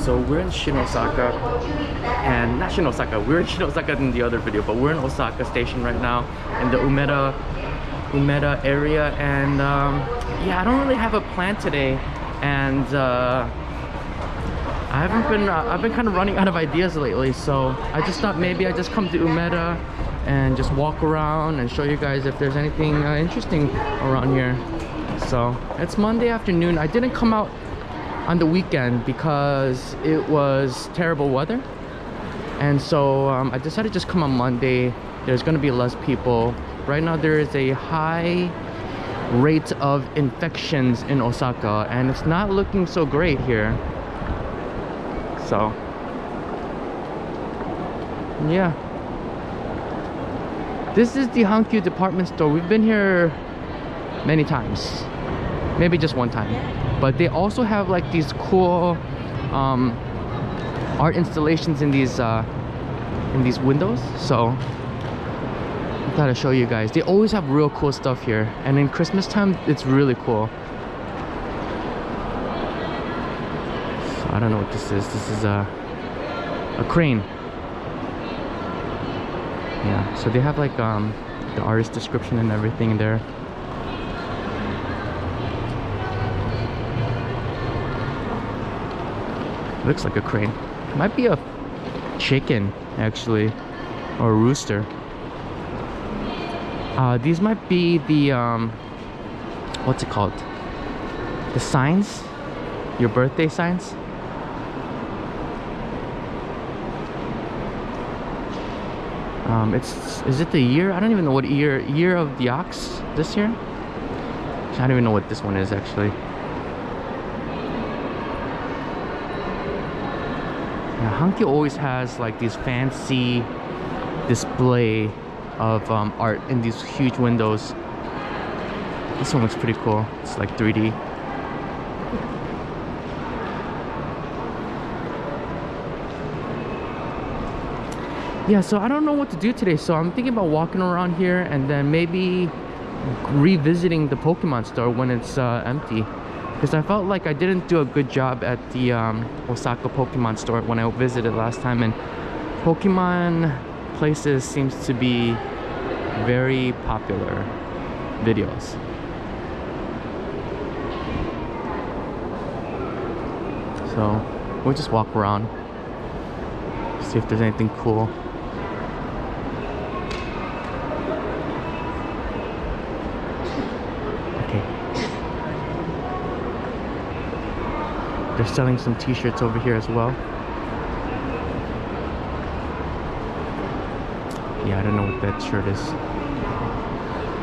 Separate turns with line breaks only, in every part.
So we're in Osaka, and not Osaka, we were in Osaka in the other video, but we're in Osaka station right now in the Umeda area, and yeah, I don't really have a plan today, and I've been kind of running out of ideas lately, so I just thought maybe I just come to Umeda and just walk around and show you guys if there's anything interesting around here. So it's Monday afternoon. I didn't come out on the weekend because it was terrible weather, and so I decided to just come on Monday. There's gonna be less people. Right now there is a high rate of infections in Osaka, and it's not looking so great here. So yeah, this is the Hankyu department store. We've been here many times, maybe just one time, but they also have like these cool art installations in these windows, so I thought I'd show you guys. They always have real cool stuff here, and in Christmas time it's really cool. So I don't know what this is. This is a crane. Yeah, so they have like the artist description and everything in there. Looks like a crane. Might be a chicken actually, or a rooster. These might be the what's it called? The signs? Your birthday signs? Is it the year? I don't even know what year of the ox this year? I don't even know what this one is actually. Yeah, Hankyu always has like these fancy display of art in these huge windows. This one looks pretty cool. It's like 3D. Yeah, so I don't know what to do today, so I'm thinking about walking around here and then maybe revisiting the Pokemon store when it's empty, because I felt like I didn't do a good job at the Osaka Pokemon store when I visited last time, and Pokemon places seems to be very popular videos. So we'll just walk around, see if there's anything cool. They're selling some t-shirts over here as well. Yeah, I don't know what that shirt is.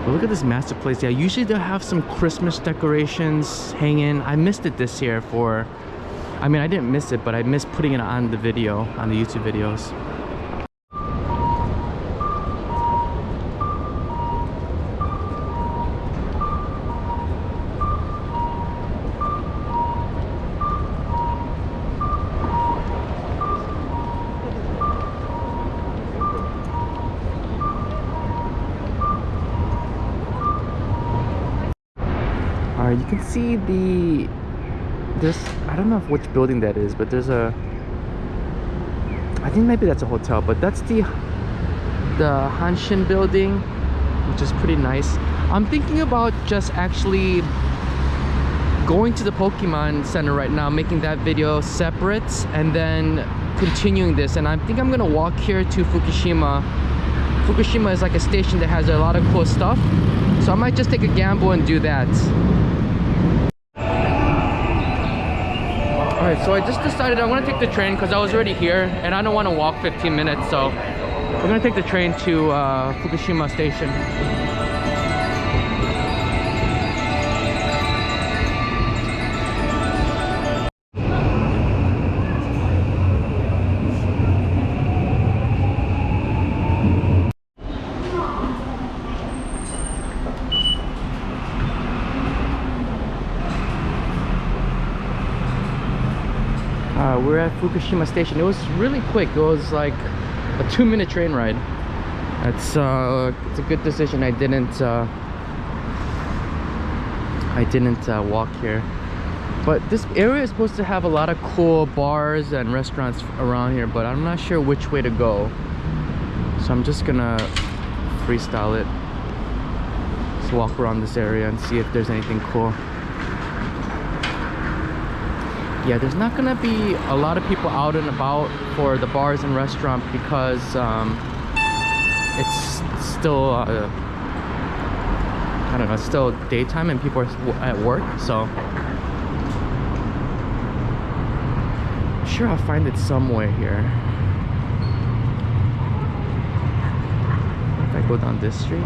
But look at this massive place. Yeah, usually they'll have some Christmas decorations hanging. I missed it this year for... I mean, I didn't miss it, but I missed putting it on the video, on the YouTube videos. You can see I don't know which building that is, but there's a, I think maybe that's a hotel, but that's the Hanshin building, which is pretty nice. I'm thinking about just actually going to the Pokemon Center right now, making that video separate, and then continuing this. And I think I'm gonna walk here to Fukushima. Fukushima is like a station that has a lot of cool stuff, so I might just take a gamble and do that. Alright, so I just decided I'm gonna take the train because I was already here and I don't want to walk 15 minutes, so we're gonna take the train to Fukushima station. We're at Fukushima station. It was really quick. It was like a 2-minute train ride. It's a good decision I didn't walk here. But this area is supposed to have a lot of cool bars and restaurants around here, but I'm not sure which way to go. So I'm just gonna freestyle it. Just walk around this area and see if there's anything cool. Yeah, there's not gonna be a lot of people out and about for the bars and restaurant because it's still I don't know, it's still daytime and people are at work, so I'm sure I'll find it somewhere here. If I go down this street.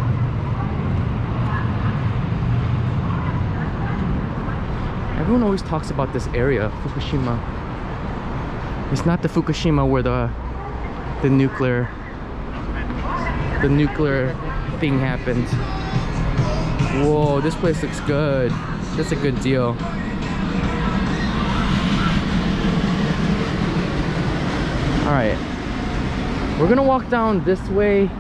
Everyone always talks about this area, Fukushima. It's not the Fukushima where the nuclear thing happened. Whoa, this place looks good. That's a good deal. Alright, we're gonna walk down this way,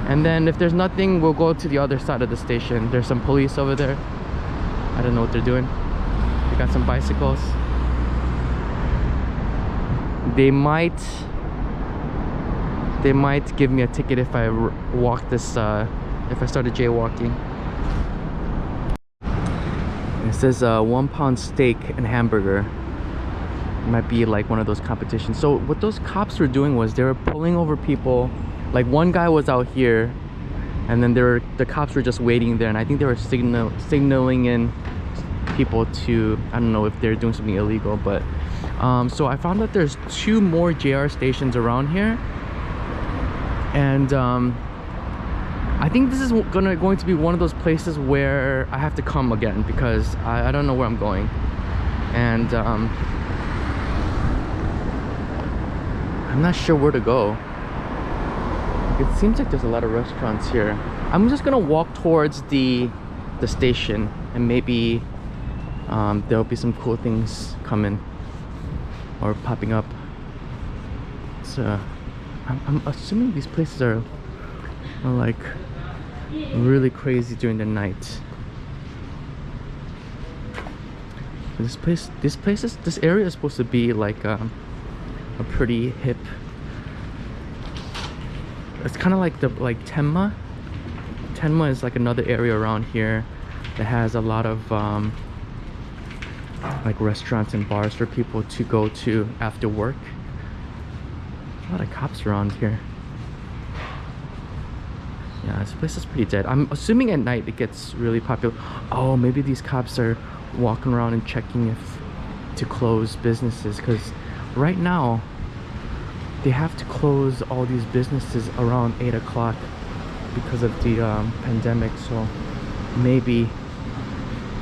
and then if there's nothing, we'll go to the other side of the station. There's some police over there. I don't know what they're doing. They got some bicycles. They might give me a ticket if I walk this, if I started jaywalking. It says 1 pound steak and hamburger. It might be like one of those competitions. So what those cops were doing was they were pulling over people. Like one guy was out here, and then the cops were just waiting there, and I think they were signaling in people to, I don't know if they're doing something illegal, but so I found out there's 2 more JR stations around here, and I think this is going to be one of those places where I have to come again because I don't know where I'm going, and I'm not sure where to go. It seems like there's a lot of restaurants here. I'm just gonna walk towards the station, and maybe there'll be some cool things coming or popping up. So I'm assuming these places are like really crazy during the night. This area is supposed to be like a pretty hip. It's kind of like Tenma. Tenma is like another area around here that has a lot of like restaurants and bars for people to go to after work. A lot of cops around here. Yeah, this place is pretty dead. I'm assuming at night it gets really popular. Oh, maybe these cops are walking around and checking if to close businesses, because right now they have to close all these businesses around 8 o'clock because of the pandemic. So maybe,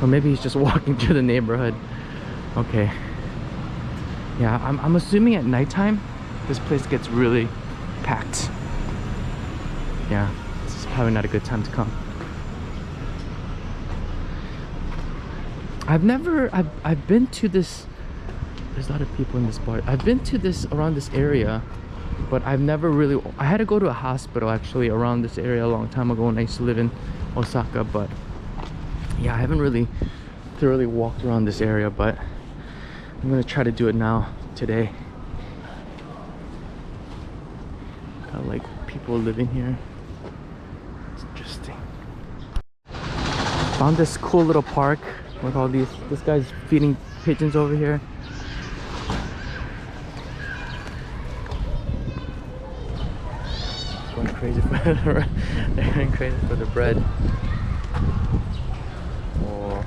or maybe he's just walking through the neighborhood. Okay. Yeah, I'm assuming at nighttime this place gets really packed. Yeah, this is probably not a good time to come. I've been to this. There's a lot of people in this bar. I've been to this around this area, but I've never really, I had to go to a hospital actually around this area a long time ago when I used to live in Osaka. But yeah, I haven't really thoroughly walked around this area, but I'm gonna try to do it now today. Got like people living here. It's interesting. Found this cool little park with all these, this guy's feeding pigeons over here. Going crazy for the, they're going crazy for the bread. Oh.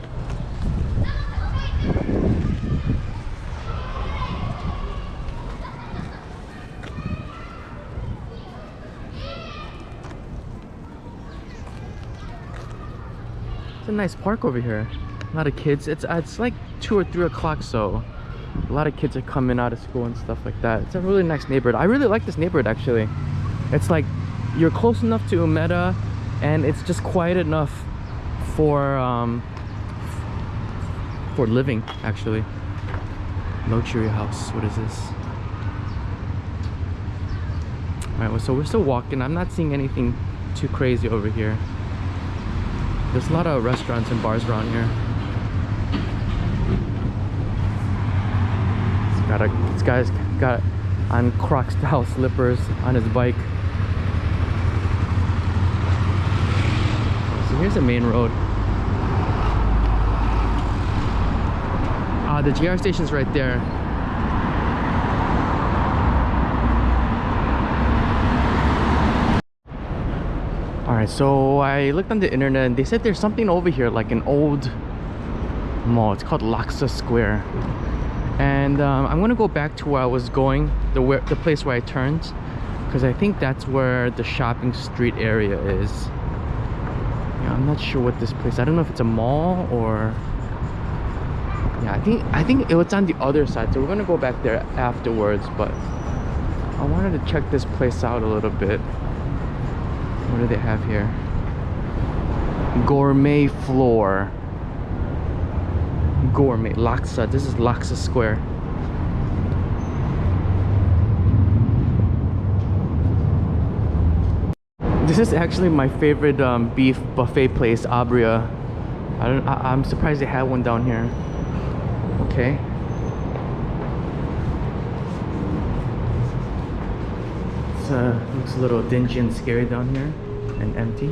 It's a nice park over here. A lot of kids. It's like 2 or 3 o'clock, so a lot of kids are coming out of school and stuff like that. It's a really nice neighborhood. I really like this neighborhood actually. It's like you're close enough to Umeda, and it's just quiet enough for living actually. Luxury house. What is this? Alright, well, so we're still walking. I'm not seeing anything too crazy over here. There's a lot of restaurants and bars around here. This guy's got on Croc-style slippers on his bike. So here's the main road. The GR station's right there. Alright, so I looked on the internet and they said there's something over here, like an old mall. It's called Laksa Square. And I'm gonna go back to where I was going, the place where I turned, because I think that's where the shopping street area is. Yeah, I'm not sure what this place, I don't know if it's a mall or... Yeah, I think it was on the other side, so we're gonna go back there afterwards, but I wanted to check this place out a little bit. What do they have here? Gourmet floor. Gourmet Laksa. This is Laksa Square. This is actually my favorite beef buffet place, Abria. I'm surprised they have one down here. Okay. It looks a little dingy and scary down here and empty.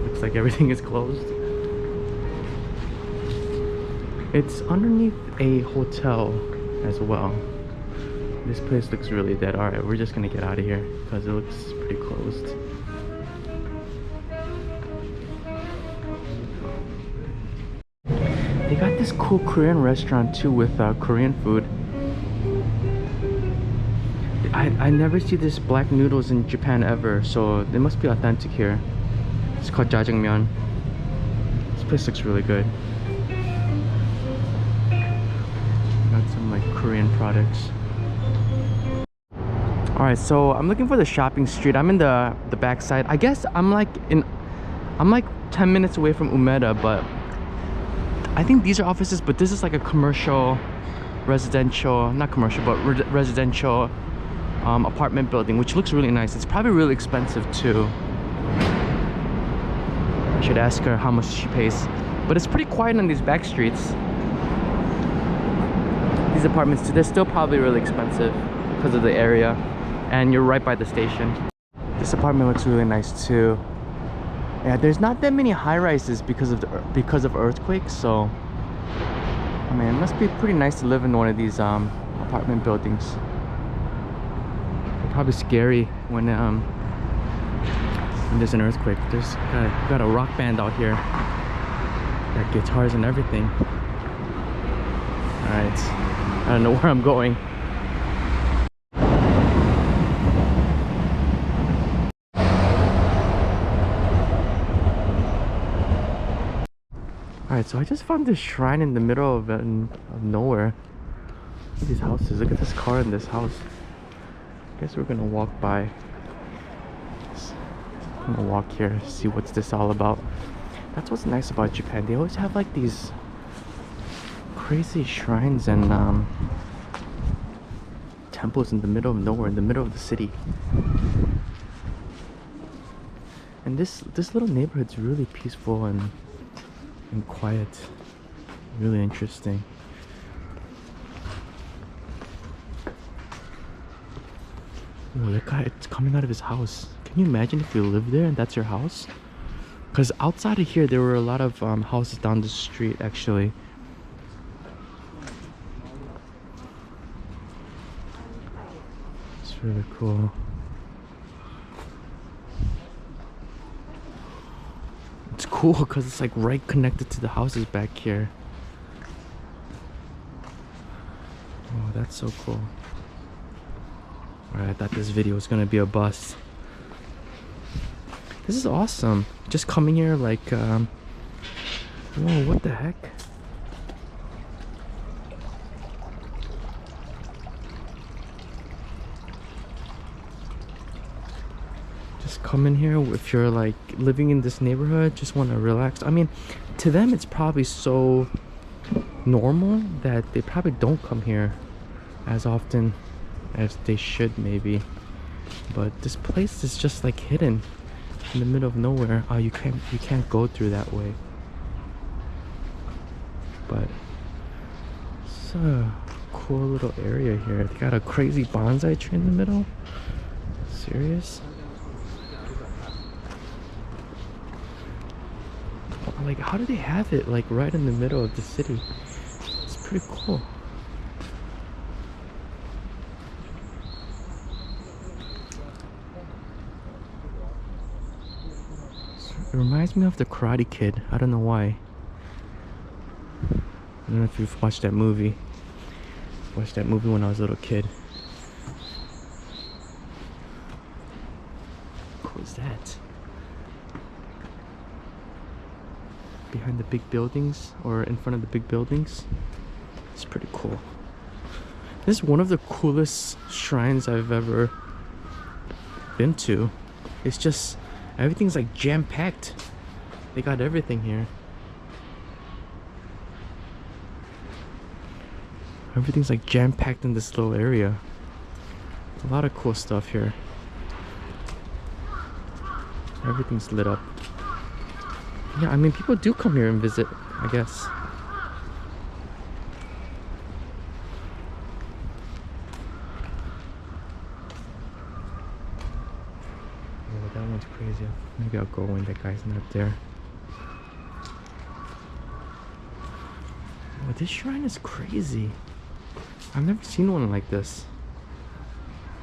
Looks like everything is closed. It's underneath a hotel as well. This place looks really dead. Alright, we're just gonna get out of here because it looks pretty closed. They got this cool Korean restaurant too with Korean food. I never see this black noodles in Japan ever, so they must be authentic here. It's called jjajangmyeon. This place looks really good. Got some like Korean products. Alright, so I'm looking for the shopping street. I'm in the back side. I guess I'm like 10 minutes away from Umeda, but I think these are offices, but this is like a commercial, residential, not commercial, but residential apartment building, which looks really nice. It's probably really expensive too. I should ask her how much she pays. But it's pretty quiet on these back streets. These apartments too, they're still probably really expensive because of the area. And you're right by the station. This apartment looks really nice too. Yeah, there's not that many high-rises because of earthquakes, so I mean, it must be pretty nice to live in one of these apartment buildings. Probably scary when there's an earthquake. There's got a rock band out here. Got guitars and everything. Alright, I don't know where I'm going. Alright, so I just found this shrine in the middle of nowhere. Look at these houses. Look at this car in this house. I guess we're gonna walk by. I'm gonna walk here, see what's this all about. That's what's nice about Japan. They always have like these crazy shrines and temples in the middle of nowhere, in the middle of the city. And this little neighborhood's really peaceful and quiet. Really interesting. Oh, that guy, it's coming out of his house. Can you imagine if you live there and that's your house? Because outside of here, there were a lot of houses down the street, actually. It's really cool. It's cool because it's like right connected to the houses back here. Oh, that's so cool. Alright, I thought this video was gonna be a bust. This is awesome. Just coming here like, whoa, what the heck? Just come in here if you're like living in this neighborhood, just want to relax. I mean, to them it's probably so normal that they probably don't come here as often as they should, maybe. But this place is just like hidden in the middle of nowhere. Oh, you can't go through that way. But so cool little area here. They got a crazy bonsai tree in the middle. Serious? Like, how do they have it like right in the middle of the city? It's pretty cool. It reminds me of the Karate Kid. I don't know why. I don't know if you've watched that movie. I watched that movie when I was a little kid. How cool is that? Behind the big buildings, or in front of the big buildings. It's pretty cool. This is one of the coolest shrines I've ever been to. It's just, everything's like jam-packed. They got everything here. Everything's like jam-packed in this little area. A lot of cool stuff here. Everything's lit up. Yeah, I mean, people do come here and visit, I guess. Oh, that one's crazy. Maybe I'll go when that guy's not there. Oh, this shrine is crazy. I've never seen one like this.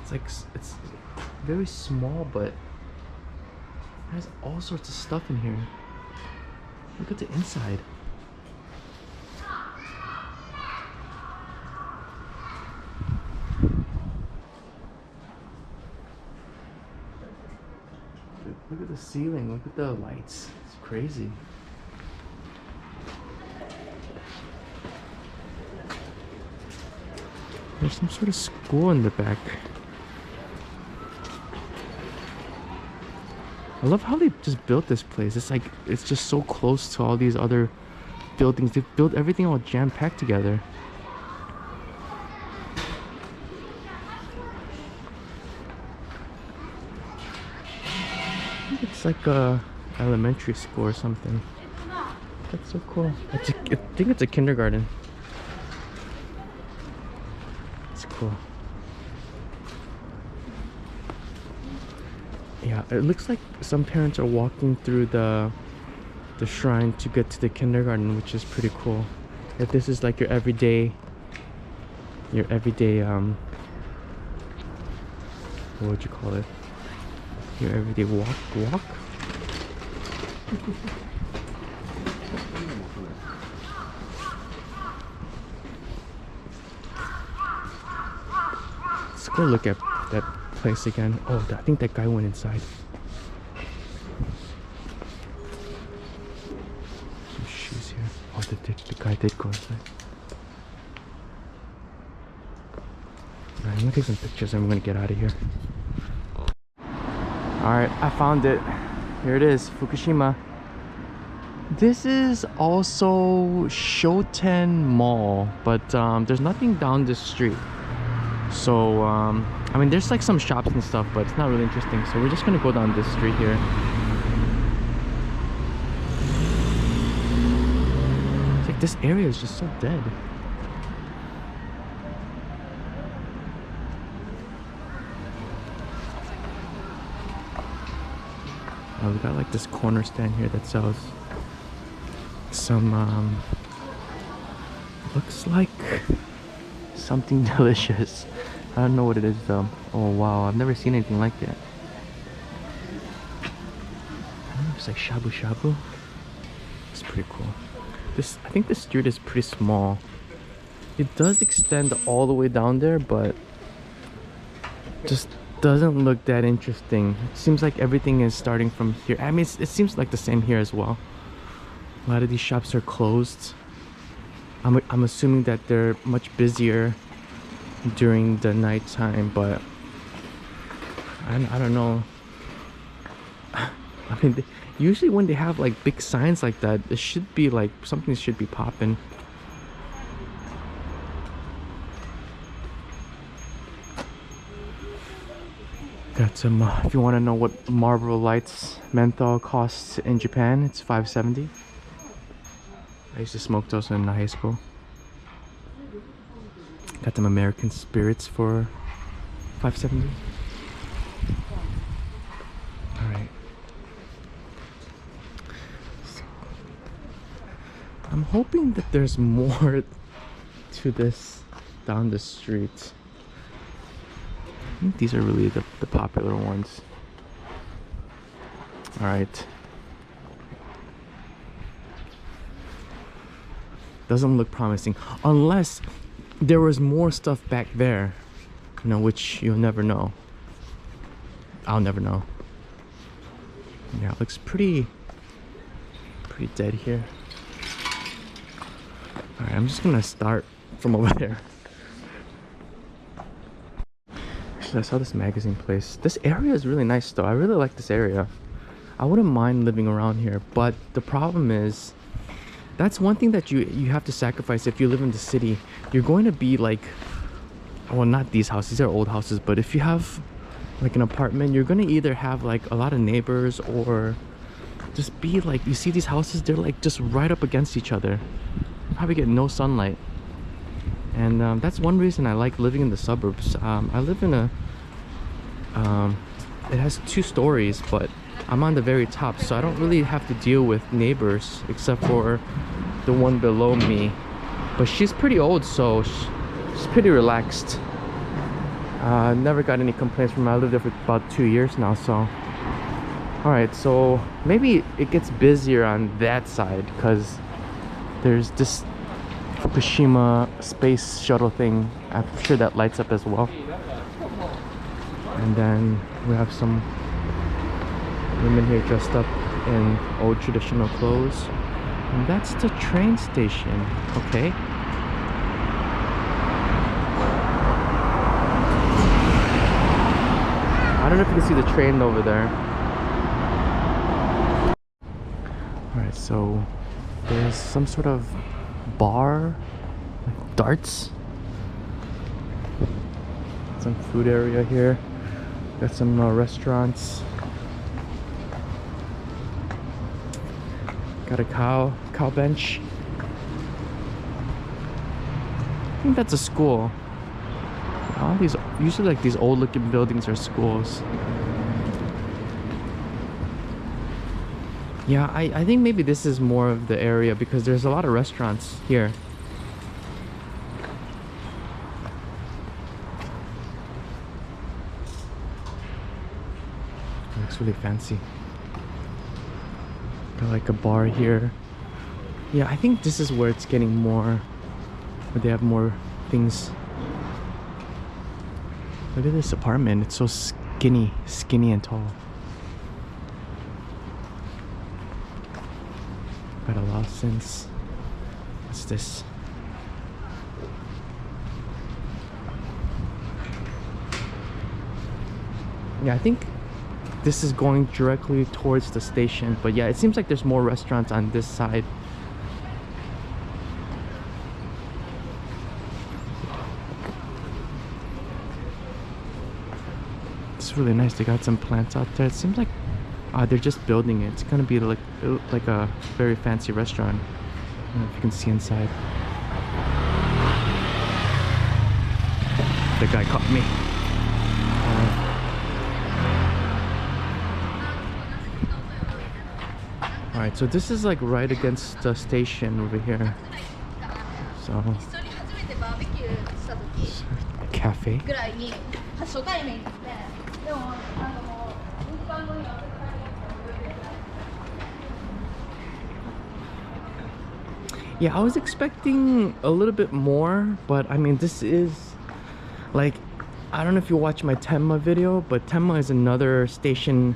It's like, it's very small, but it has all sorts of stuff in here. Look at the inside. Look at the ceiling, look at the lights. It's crazy. There's some sort of school in the back. I love how they just built this place. It's like, it's just so close to all these other buildings. They've built everything all jam-packed together. It's like a elementary school or something. That's so cool. I think it's a kindergarten. It's cool. Yeah, it looks like some parents are walking through the shrine to get to the kindergarten, which is pretty cool. If this is like your everyday what would you call it? Your everyday walk? Let's go look at that place again. Oh, I think that guy went inside. Some shoes here. Oh, the guy did go inside. Alright, I'm gonna take some pictures and we're gonna get out of here. Alright, I found it. Here it is, Fukushima. This is also Shoten Mall, but there's nothing down this street. So, I mean, there's like some shops and stuff, but it's not really interesting. So we're just gonna go down this street here. It's like this area is just so dead. We got like this corner stand here that sells some looks like something delicious. I don't know what it is though. Oh wow, I've never seen anything like that. I don't know, it's like shabu shabu. It's pretty cool. I think this street is pretty small. It does extend all the way down there, but just doesn't look that interesting. It seems like everything is starting from here. I mean, it seems like the same here as well. A lot of these shops are closed. I'm assuming that they're much busier during the night time, but I don't know. I mean, usually when they have like big signs like that, it should be like something should be popping. Got some, if you want to know what Marlboro Lights menthol costs in Japan, it's $5.70. I used to smoke those in high school. Got them American spirits for $5.70. All right. So, I'm hoping that there's more to this down the street. I think these are really the popular ones. All right. Doesn't look promising unless there was more stuff back there, you know, which you'll never know. I'll never know. Yeah, it looks pretty dead here. All right, I'm just gonna start from over there. Actually, I saw this magazine place. This area is really nice though. I really like this area. I wouldn't mind living around here, but the problem is that's one thing that you have to sacrifice if you live in the city. You're going to be like, well, not these houses, these are old houses, but if you have like an apartment, you're going to either have like a lot of neighbors or just be like, you see these houses, they're like just right up against each other. You probably get no sunlight. And that's one reason I like living in the suburbs. I live in a it has 2 stories, but I'm on the very top, so I don't really have to deal with neighbors except for the one below me. But she's pretty old, so she's pretty relaxed. Never got any complaints from her. I lived there for about 2 years now, so. Alright, so maybe it gets busier on that side because there's this Fukushima space shuttle thing. I'm sure that lights up as well. And then we have some women here dressed up in old traditional clothes. And that's the train station. Okay. I don't know if you can see the train over there. Alright, so there's some sort of bar, like darts. Some food area here. Got some restaurants. Got a cow bench. I think that's a school. All these, usually like these old looking buildings are schools. Yeah, I think maybe this is more of the area because there's a lot of restaurants here. It looks really fancy. Got like a bar here. Yeah, I think this is where it's getting more, where they have more things. Look at this apartment. It's so skinny and tall. Got a Lawson's. What's this? Yeah, I think this is going directly towards the station, but yeah, it seems like there's more restaurants on this side. It's really nice. They got some plants out there. It seems like they're just building it. It's gonna be like a very fancy restaurant. I don't know if you can see inside. The guy caught me. Alright, so this is like right against the station over here. So cafe. Yeah, I was expecting a little bit more, but I mean, this is like, I don't know if you watch my Tenma video, but Tenma is another station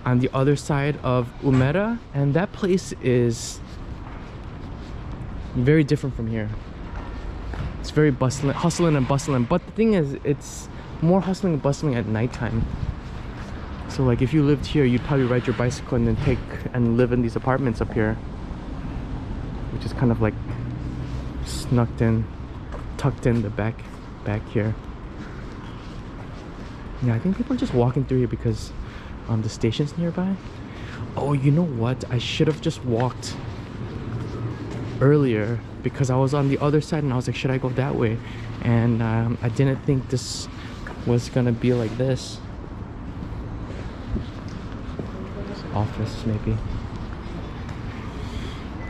on the other side of Umeda, and that place is very different from here. It's very bustling, hustling and bustling, but the thing is, it's more hustling and bustling at nighttime. So like if you lived here, you'd probably ride your bicycle and then live in these apartments up here, which is kind of like tucked in the back here. Yeah, I think people are just walking through here because the station's nearby. Oh, you know what? I should have just walked earlier because I was on the other side and I was like, should I go that way? And I didn't think this was gonna be like this. Office maybe.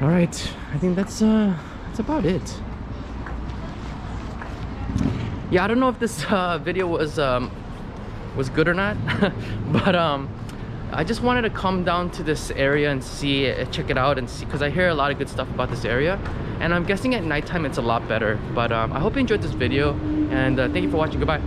All right, I think that's about it. Yeah, I don't know if this video was good or not, but I just wanted to come down to this area and see, check it out and see, because I hear a lot of good stuff about this area, and I'm guessing at nighttime it's a lot better. But I hope you enjoyed this video, and thank you for watching. Goodbye.